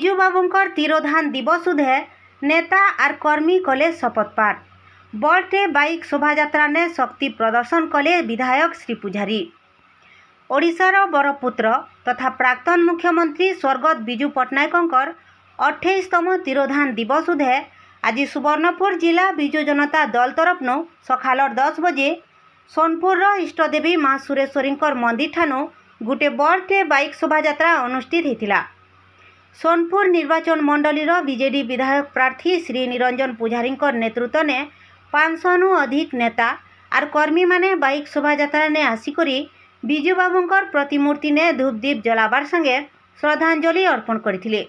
ବିଜୁ ବାବୁଙ୍କର ତିରୋଧାନ ଦିବସ ଉଦେ नेता आर कर्मी कले शपथ पाठ। बड़े बाइक शोभायात्रा ने शक्ति प्रदर्शन कले विधायक श्री पुजारी। ओडिशार बरपुत्र तथा प्राक्तन मुख्यमंत्री स्वर्गत बिजू पट्टनायकंकर 28तम तिरोधान दिवस उदे आज सुवर्णपुर जिला बिजू जनता दल तरफनु सकाल 10 बजे सोनपुर इष्टदेवी माँ सुरेश्वरींकर मंदिर ठानु गोटे बड़े बाइक शोभायात्रा अनुष्ठित होता। सोनपुर निर्वाचन मंडलीर बीजेडी विधायक प्रार्थी श्री निरंजन पुजारी नेतृत्व ने 500 अधिक नेता आर कर्मी माने बाइक शोभायात्रा ने आसिकरी बिजू बाबूंकर प्रतिमूर्ति ने धूपदीप जलाबार संगे श्रद्धांजलि अर्पण करथिले।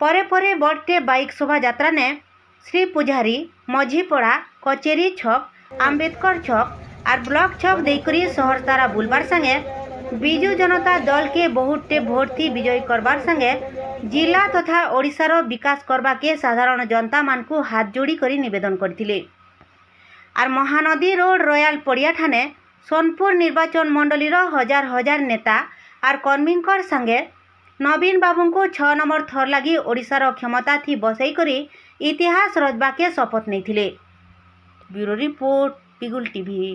परे परे बड़े बाइक शोभायात्रा ने श्री पुजारी मझीपड़ा कचेरी छक आंबेडकर छक आर ब्लॉक छक देकरी शहर सारा बुलबार संगे बिजू जनता दल के बहुटे भोट थी विजयी करबार संगे जिला तथा ओडिशार विकास करबा के साधारण जनता मानकु हाथ जोड़ी करी निवेदन करथिले। आर महानदी रोड रॉयल पड़िया ठाने सोनपुर निर्वाचन मंडलीर हजार हजार नेता आर कर्मींकर संगे नवीन बाबू को 6 नंबर थर लगी ओडिशार क्षमता थी बसई करी इतिहास रचबा के शपथ नहीं। ब्यूरो रिपोर्ट पिगुल टीवी।